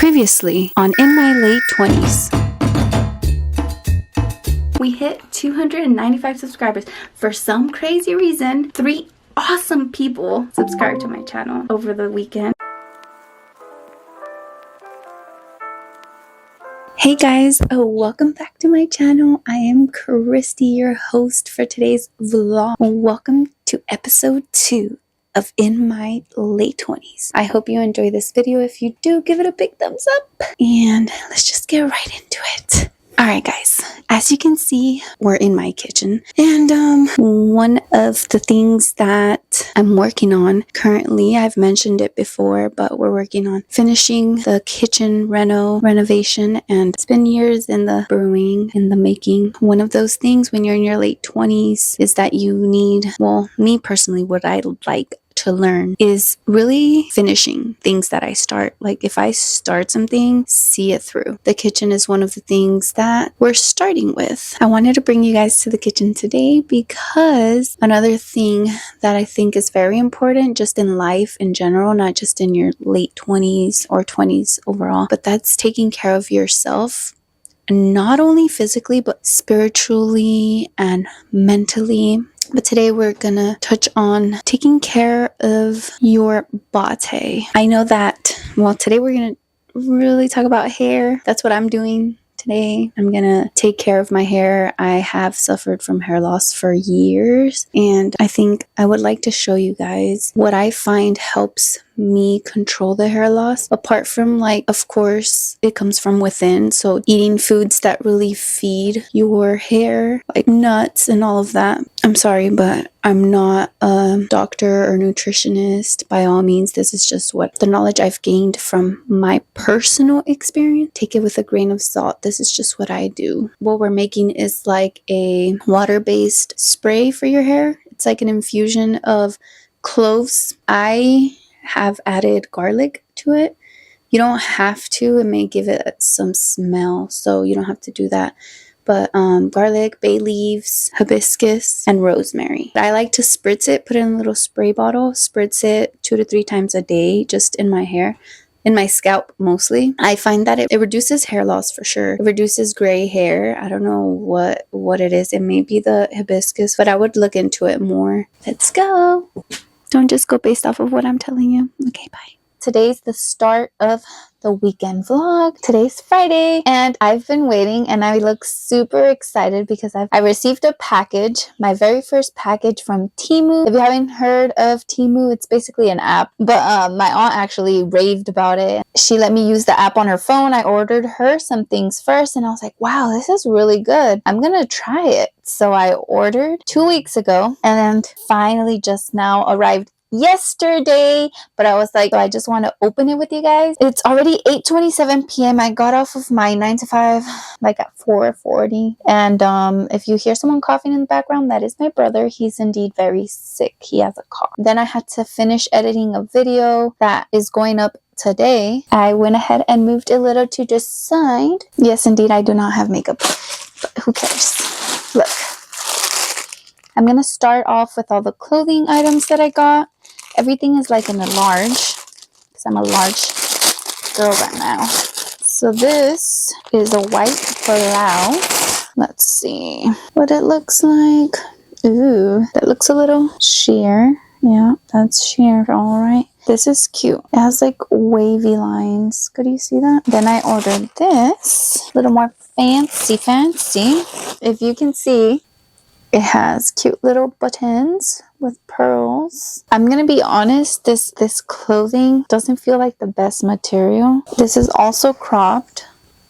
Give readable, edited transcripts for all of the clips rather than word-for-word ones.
Previously on In My Late 20s. We hit 295 subscribers. For some crazy reason, 3 awesome people subscribed to my channel over the weekend. Hey guys, welcome back to my channel. I am Christy, your host for today's vlog. Welcome to episode 2 of In My Late 20s. I hope you enjoy this video. If you do, give it a big thumbs up. And let's just get right into it. Alright guys, as you can see, we're in my kitchen. And one of the things that I'm working on currently, I've mentioned it before, but we're working on finishing the kitchen renovation. And it's been years in the brewing, in the making. One of those things when you're in your late 20s is that you need, well, me personally, what I like to learn is really finishing things that I start. Like if I start something, see it through. The kitchen is one of the things that we're starting with. I wanted to bring you guys to the kitchen today because another thing that I think is very important just in life in general, not just in your late 20s or 20s overall, but that's taking care of yourself. Not only physically, but spiritually and mentally. But today we're gonna touch on taking care of your body. I know that, well, today we're gonna really talk about hair. That's what I'm doing today. I'm gonna take care of my hair. I have suffered from hair loss for years, and I think I would like to show you guys what I find helps me control the hair loss. Apart from, like, of course, it comes from within. So eating foods that really feed your hair, like nuts and all of that. I'm sorry, but I'm not a doctor or nutritionist by all means. This is just what the knowledge I've gained from my personal experience. Take it with a grain of salt. This is just what I do. What we're making is like a water-based spray for your hair. It's like an infusion of cloves. I have added garlic to it. You don't have to. It may give it some smell, so you don't have to do that. But garlic, bay leaves, hibiscus, and rosemary. I like to spritz it, put it in a little spray bottle, spritz it 2 to 3 times a day just in my hair. In my scalp mostly. I find that it reduces hair loss for sure. It reduces gray hair. I don't know what it is. It may be the hibiscus, but I would look into it more. Let's go. Don't just go based off of what I'm telling you. Okay, bye. Today's the start of the weekend vlog. Today's Friday and I've been waiting and I look super excited because I received a package, my very first package from Temu. If you haven't heard of Temu, it's basically an app, but my aunt actually raved about it. She let me use the app on her phone. I ordered her some things first and I was like, wow, this is really good. I'm gonna try it. So I ordered 2 weeks ago and finally just now arrived yesterday, but I was like, I just want to open it with you guys. It's already 8:27 p.m. I got off of my 9 to 5 like at 4:40, and if you hear someone coughing in the background, that is my brother. He's indeed very sick. He has a cough. Then I had to finish editing a video that is going up today. I went ahead and moved a little to the side. Yes, indeed, I do not have makeup, but who cares? Look, I'm gonna start off with all the clothing items that I got. Everything is like in a large, because I'm a large girl right now. So this is a white blouse. Let's see what it looks like. Ooh, that looks a little sheer. Yeah, that's sheer, all right. This is cute. It has like wavy lines. Could you see that? Then I ordered this, a little more fancy. If you can see, it has cute little buttons with pearls. I'm gonna be honest, this clothing doesn't feel like the best material. This is also cropped.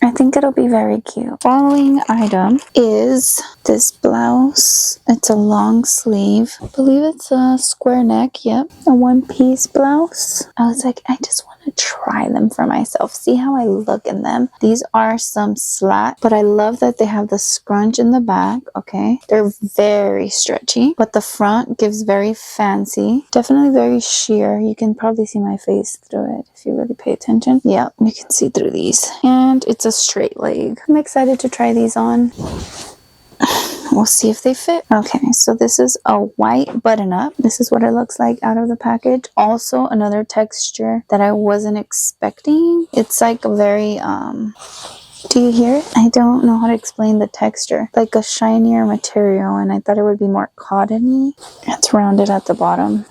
I think it'll be very cute. Following item is this blouse. It's a long sleeve. I believe it's a square neck. Yep, a one-piece blouse. I was like, I just want to try them for myself, see how I look in them. These are some slat, but I love that they have the scrunch in the back. Okay, they're very stretchy, but the front gives very fancy, definitely very sheer. You can probably see my face through it if you really pay attention. Yeah, you can see through these, and it's a straight leg. I'm excited to try these on. we'll see if they fit. Okay, so this is a white button up. This is what it looks like out of the package. Also another texture that I wasn't expecting. It's like a very do you hear it? I don't know how to explain the texture. Like a shinier material, and I thought it would be more cottony. It's rounded at the bottom.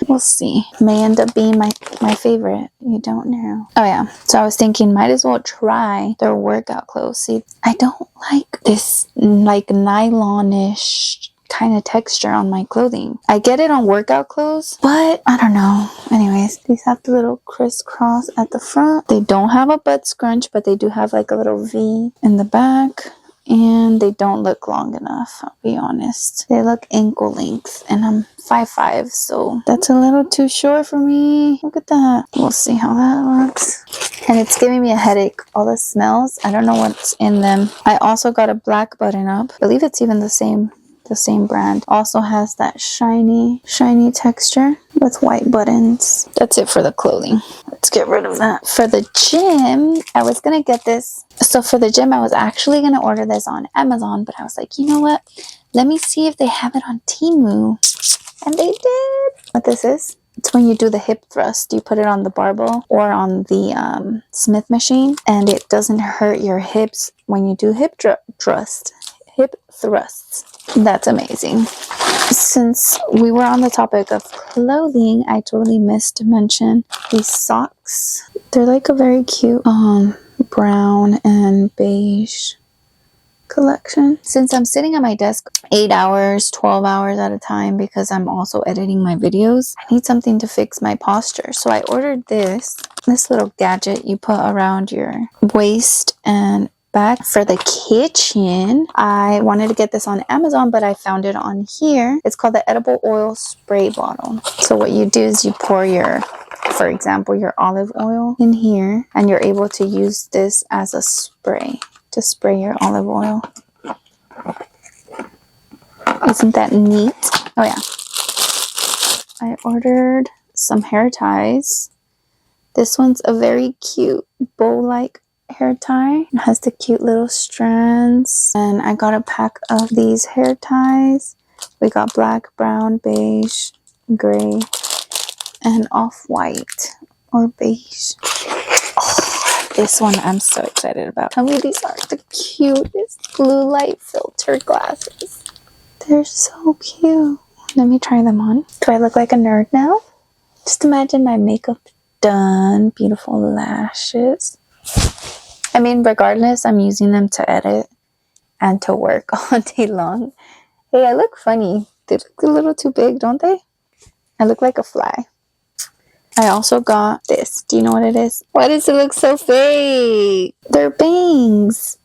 We'll see. May end up being my favorite. You don't know. Oh yeah. So I was thinking, might as well try their workout clothes. See, I don't like this like nylon-ish kind of texture on my clothing. I get it on workout clothes, but I don't know. Anyways, these have the little crisscross at the front. They don't have a butt scrunch, but they do have like a little V in the back. And they don't look long enough, I'll be honest. They look ankle length, and I'm 5'5", so that's a little too short for me. Look at that. We'll see how that looks. And it's giving me a headache. All the smells, I don't know what's in them. I also got a black button up. I believe it's even the same brand. Also has that shiny texture with white buttons. That's it for the clothing. Let's get rid of that. For the gym, I was gonna get this. So for the gym, I was actually gonna order this on Amazon, but I was like, you know what? Let me see if they have it on Temu. And they did. What this is? It's when you do the hip thrust. You put it on the barbell or on the Smith machine, and it doesn't hurt your hips when you do hip thrusts. That's amazing. Since we were on the topic of clothing, I totally missed to mention these socks. They're like a very cute brown and beige collection. Since I'm sitting at my desk 8 hours, 12 hours at a time because I'm also editing my videos, I need something to fix my posture. So I ordered this little gadget you put around your waist and back for the kitchen. I wanted to get this on Amazon, but I found it on here. It's called the edible oil spray bottle. So what you do is you pour for example, your olive oil in here, and you're able to use this as a spray to spray your olive oil. Isn't that neat? Oh yeah. I ordered some hair ties. This one's a very cute bow-like hair tie. It has the cute little strands, and I got a pack of these hair ties. We got black, brown, beige, gray, and off-white or beige. Oh, this one I'm so excited about. Tell me these are the cutest blue light filter glasses. They're so cute. Let me try them on. Do I look like a nerd now? Just imagine my makeup done, beautiful lashes. I mean, regardless, I'm using them to edit and to work all day long. Hey, I look funny. They look a little too big, don't they? I look like a fly. I also got this. Do you know what it is? Why does it look so fake? They're bangs.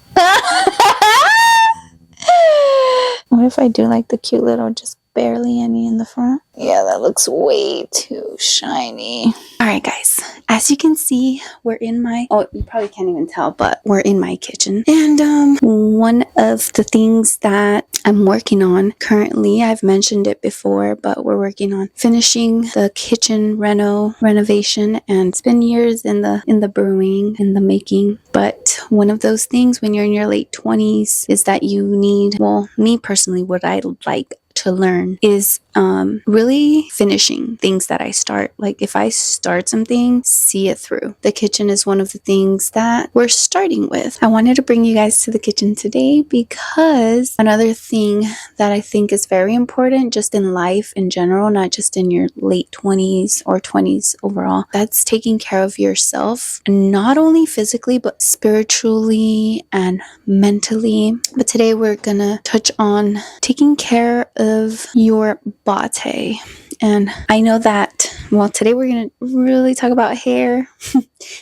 What if I do like the cute little, just barely any in the front? Yeah, that looks way too shiny. All right, guys. As you can see, we're in my... Oh, you probably can't even tell, but we're in my kitchen. And one of the things that I'm working on currently, I've mentioned it before, but we're working on finishing the kitchen renovation. And it's been years in the brewing, in the making. But one of those things when you're in your late 20s is that you need... Well, me personally, what I like to learn is really finishing things that I start. Like if I start something, see it through. The kitchen is one of the things that we're starting with. I wanted to bring you guys to the kitchen today because another thing that I think is very important just in life in general, not just in your late 20s or 20s overall, that's taking care of yourself, not only physically but spiritually and mentally. But today we're gonna touch on taking care of your body. And I know that, well, today we're going to really talk about hair.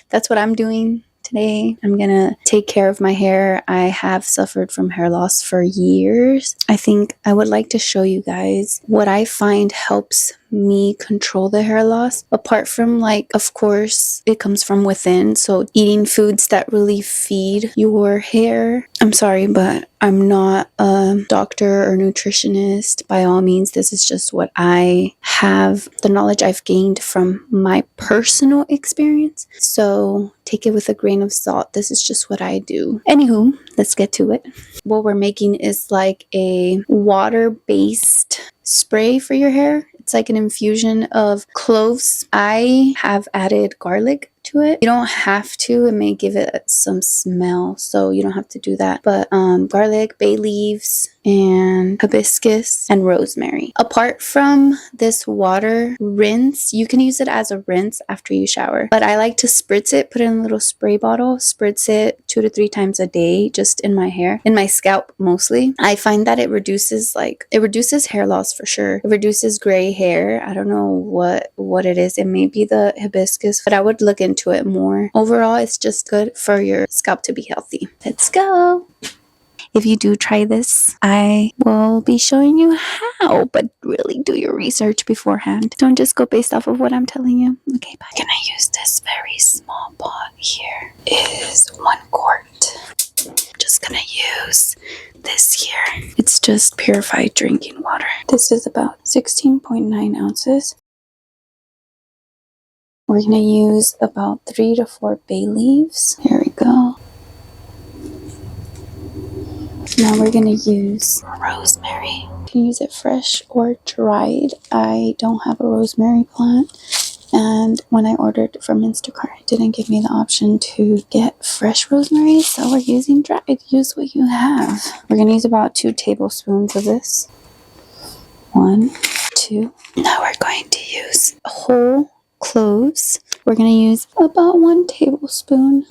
That's what I'm doing today. I'm going to take care of my hair. I have suffered from hair loss for years. I think I would like to show you guys what I find helps me control the hair loss, apart from, like, of course it comes from within, so eating foods that really feed your hair. I'm sorry, but I'm not a doctor or nutritionist by all means. This is just what I have, the knowledge I've gained from my personal experience, so take it with a grain of salt. This is just what I do. Anywho, let's get to it. What we're making is like a water-based spray for your hair. It's like an infusion of cloves. I have added garlic to it. You don't have to. It may give it some smell, so you don't have to do that. But garlic, bay leaves, and hibiscus and rosemary. Apart from this water rinse, you can use it as a rinse after you shower. But I like to spritz it, put it in a little spray bottle, spritz it 2 to 3 times a day, just in my hair, in my scalp mostly. I find that it reduces hair loss for sure. It reduces gray hair. I don't know what it is. It may be the hibiscus, but I would look into it more. Overall, it's just good for your scalp to be healthy. Let's go. If you do try this, I will be showing you how, but really do your research beforehand. Don't just go based off of what I'm telling you. Okay, bye. Can I use this very small pot here? It is 1 quart. Just gonna use this here. It's just purified drinking water. This is about 16.9 ounces. We're gonna use about 3 to 4 bay leaves. Here we go. Now we're gonna use rosemary. You can use it fresh or dried. I don't have a rosemary plant, and when I ordered from Instacart, it didn't give me the option to get fresh rosemary, so we're using dried. Use what you have. We're gonna use about 2 tablespoons of this. 1, 2. Now we're going to use whole cloves. We're gonna use about 1 tablespoon.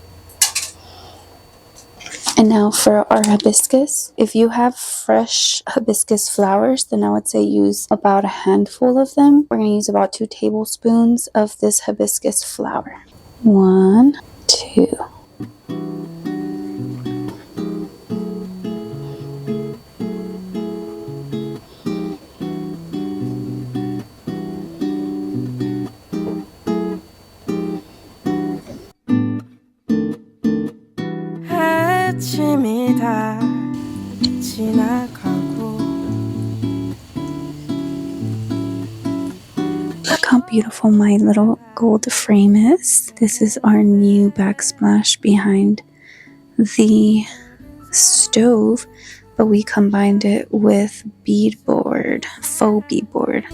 And now for our hibiscus, if you have fresh hibiscus flowers, then I would say use about a handful of them. We're going to use about 2 tablespoons of this hibiscus flower. 1, 2. 아침이 다 지나가고 Look how beautiful my little gold frame is. This is our new backsplash behind the stove, but we combined it with beadboard, faux beadboard.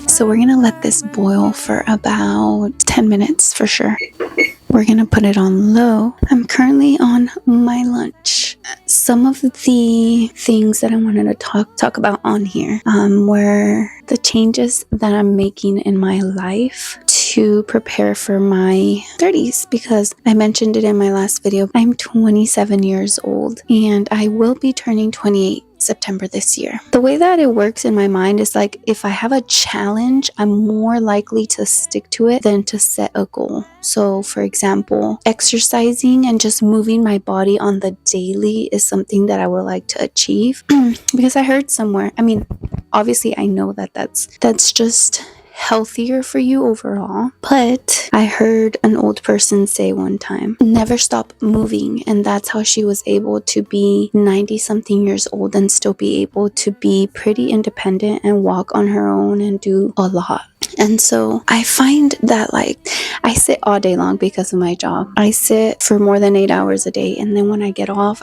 So we're gonna let this boil for about 10 minutes for sure. We're gonna put it on low. I'm currently on my lunch. Some of the things that I wanted to talk about on here were the changes that I'm making in my life to prepare for my 30s, because I mentioned it in my last video. I'm 27 years old and I will be turning 28 September this year. The way that it works in my mind is like, if I have a challenge, I'm more likely to stick to it than to set a goal. So for example, exercising and just moving my body on the daily is something that I would like to achieve because I heard somewhere, I mean, obviously I know that that's just healthier for you overall, but I heard an old person say one time, never stop moving, and that's how she was able to be 90 something years old and still be able to be pretty independent and walk on her own and do a lot. And so I find that, like, I sit all day long because of my job. I sit for more than 8 hours a day, and then when I get off,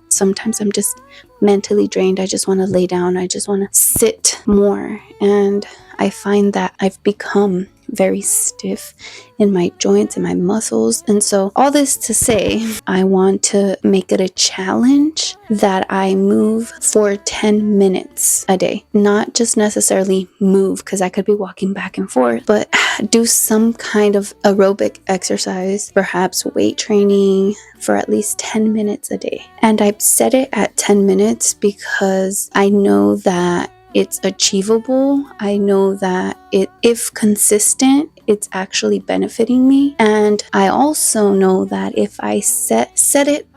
sometimes I'm just mentally drained. I just want to lay down. I just want to sit more. And I find that I've become very stiff in my joints and my muscles. And so all this to say, I want to make it a challenge that I move for 10 minutes a day. Not just necessarily move, because I could be walking back and forth, but do some kind of aerobic exercise, perhaps weight training, for at least 10 minutes a day. And I've set it at 10 minutes because I know that it's achievable. I know that if consistent, it's actually benefiting me. And I also know that if I set it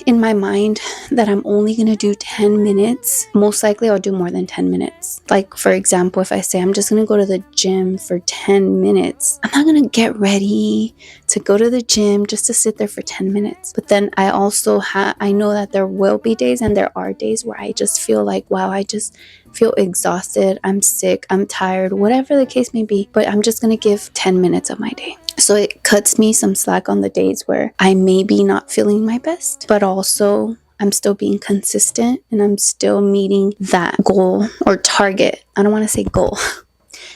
in my mind that I'm only going to do 10 minutes, most likely I'll do more than 10 minutes. Like, for example, if I say I'm just going to go to the gym for 10 minutes, I'm not going to get ready to go to the gym just to sit there for 10 minutes. But then I also I know that there will be days, and there are days where I just feel like, wow, I just feel exhausted, I'm sick, I'm tired, whatever the case may be, but I'm just going to give 10 minutes of my day. So it cuts me some slack on the days where I may be not feeling my best, but also I'm still being consistent and I'm still meeting that goal or target. I don't want to say goal.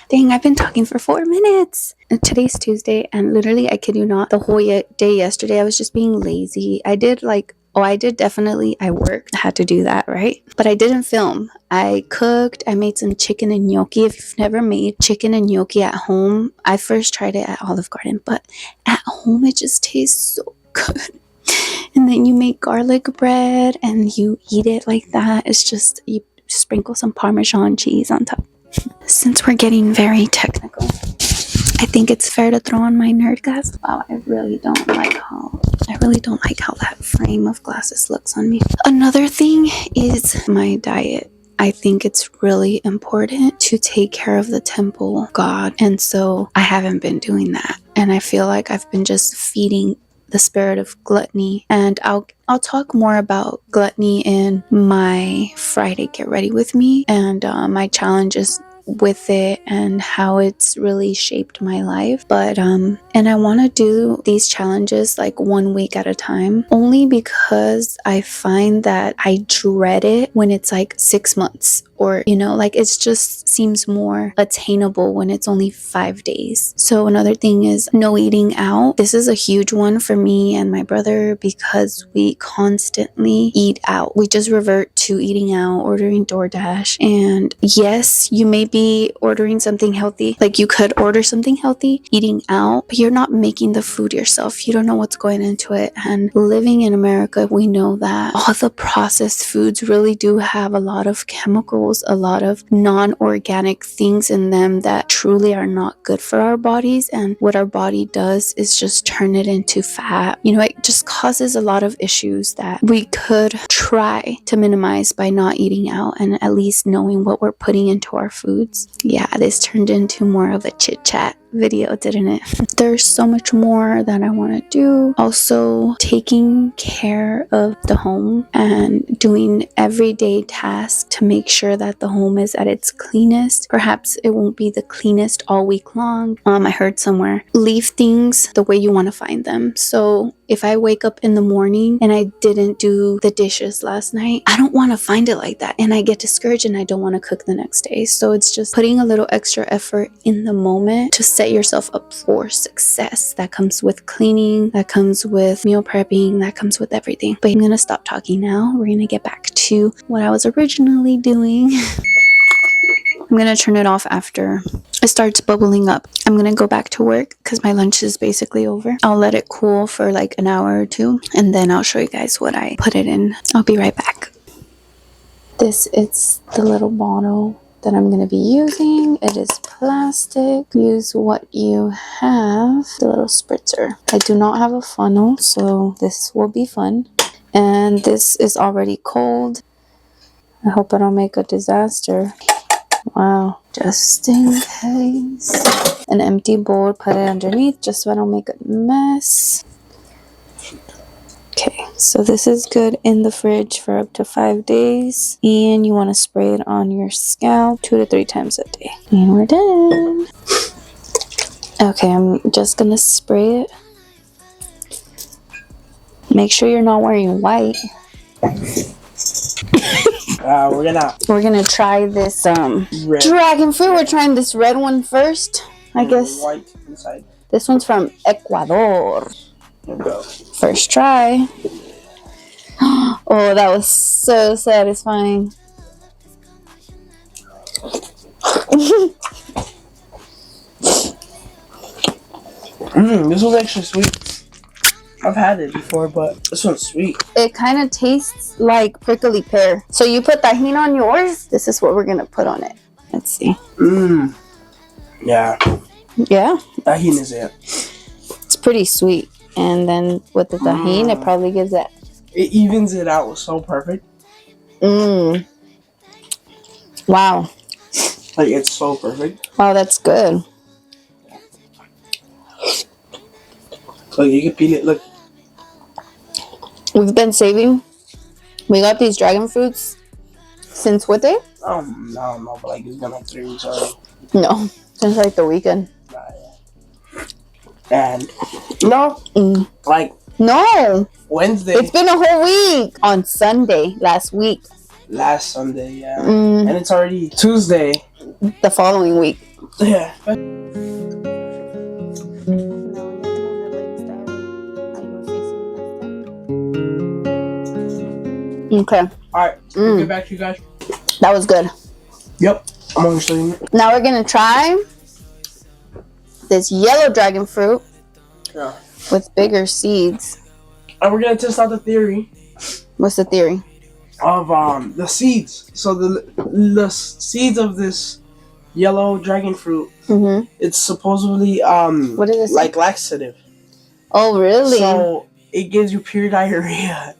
Dang, I've been talking for 4 minutes. And today's Tuesday, and literally, I kid you not, the whole day yesterday, I was just being lazy. I worked. I had to do that, right? But I didn't film. I cooked. I made some chicken and gnocchi. If you've never made chicken and gnocchi at home, I first tried it at Olive Garden, but at home, it just tastes so good. And then you make garlic bread and you eat it like that. It's just, you sprinkle some Parmesan cheese on top. Since we're getting very technical, I think it's fair to throw on my nerd glasses. Wow, I really don't like how that frame of glasses looks on me. Another thing is my diet. I think it's really important to take care of the temple of God. And so I haven't been doing that. And I feel like I've been just feeding the spirit of gluttony. And I'll talk more about gluttony in my Friday Get Ready With Me and my challenges with it and how it's really shaped my life. But and I want to do these challenges like 1 week at a time, only because I find that I dread it when it's like 6 months, or like it just seems more attainable when it's only 5 days. So another thing is no eating out. This is a huge one for me and my brother because we constantly eat out. We just revert to eating out, ordering DoorDash. And yes, you may be ordering something healthy. Like you could order something healthy, eating out, but you're not making the food yourself. You don't know what's going into it. And living in America, we know that all the processed foods really do have a lot of chemicals, a lot of non-organic things in them that truly are not good for our bodies. And what our body does is just turn it into fat. It just causes a lot of issues that we could try to minimize by not eating out and at least knowing what we're putting into our foods. Yeah, this turned into more of a chit chat video, didn't it? There's so much more that I want to do. Also, taking care of the home and doing everyday tasks to make sure that the home is at its cleanest. Perhaps it won't be the cleanest all week long. I heard somewhere, leave things the way you want to find them. So if I wake up in the morning and I didn't do the dishes last night, I don't want to find it like that. And I get discouraged and I don't want to cook the next day. So it's just putting a little extra effort in the moment to set yourself up for success. That comes with cleaning, that comes with meal prepping, that comes with everything. But I'm going to stop talking now. We're going to get back to what I was originally doing. I'm going to turn it off after it starts bubbling up. I'm going to go back to work because my lunch is basically over. I'll let it cool for like an hour or two and then I'll show you guys what I put it in. I'll be right back. This is the little bottle that I'm going to be using. It is plastic. Use what you have. The little spritzer. I do not have a funnel, so this will be fun. And this is already cold. I hope I don't make a disaster. Wow, just in case. An empty bowl, put it underneath just so I don't make a mess. Okay, so this is good in the fridge for up to 5 days. And you want to spray it on your scalp 2 to 3 times a day. And we're done. Okay, I'm just gonna spray it. Make sure you're not wearing white. We're gonna try this dragon fruit. We're trying this red one first, I guess. White inside. This one's from Ecuador. Go. First try. Oh, that was so satisfying. This one's actually sweet. I've had it before, but this one's sweet. It kind of tastes like prickly pear. So you put tahini on yours? This is what we're going to put on it. Let's see. Yeah. Yeah? Tahini is it. It's pretty sweet. And then with the tahini, it probably gives that It evens it out so perfect. Mmm. Wow. Like, it's so perfect. Wow, that's good. Like, you can peel it. Look. We've been saving. We got these dragon fruits since what day? No, but like, it's been like 3 weeks already. No, since like the weekend. And, no, like, No, Wednesday. it's been a whole week. On Sunday, last week. Last Sunday, yeah. And it's already Tuesday. The following week. Yeah. Okay. Alright, we'll get back to you guys. That was good. Yep. I'm gonna show you. Now we're gonna try this yellow dragon fruit Yeah. with bigger seeds. And we're gonna test out the theory What's the theory? of the seeds. So the seeds of this yellow dragon fruit, Mm-hmm. it's supposedly What is it? like laxative. Oh, really? So it gives you pure diarrhea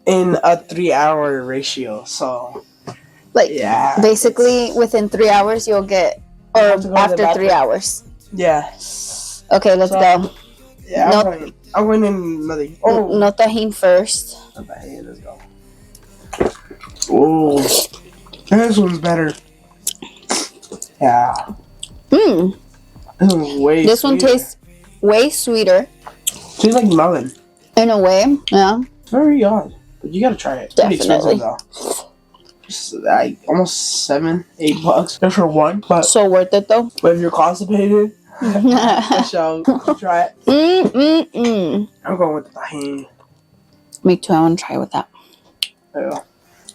in a 3-hour ratio. So like, yeah, basically, within 3 hours, you'll get, or have to go to the after 3 bathroom. hours. yeah, Okay, let's So- go. yeah. No. I went in another. Oh, No tahini first. okay, let's go. Oh, this one's better. Yeah, Mmm. this one's way. This one sweeter. tastes way sweeter Tastes like melon. in a way. Yeah. Very odd, but you gotta try it. Pretty Definitely. expensive though. It's like almost $7-8 just for one. But So worth it though. if you're constipated, I shall try it. I'm going with the tahini. Me too. I want to try with that. Yeah,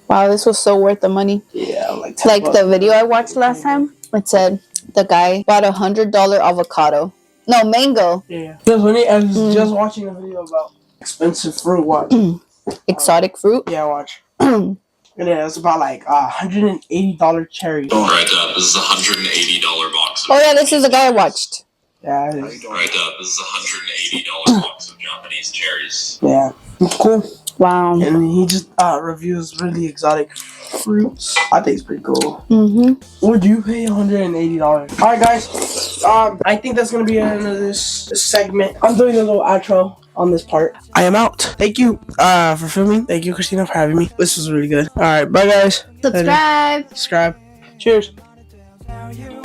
Wow, this was so worth the money. like $10. Like the video I watched last time, it said the guy bought $100 avocado. No, mango. Yeah. Because when I was just watching a video about expensive fruit. Watch. Exotic fruit. Yeah, watch. And yeah, it's about like $180 cherry. Right up, this is a $180 box. Oh yeah, this is the guy I watched. Yeah, it is. Right up, this is a $180 box of Japanese cherries. Yeah, it's cool. Wow. And he just reviews really exotic fruits. I think it's pretty cool. Mm-hmm. Would you pay $180? Alright guys, I think that's gonna be the end of this segment. I'm doing a little outro on this part. I am out. Thank you for filming. Thank you, Christina, for having me. This was really good. Alright, bye guys. Subscribe. Subscribe. Cheers. Now you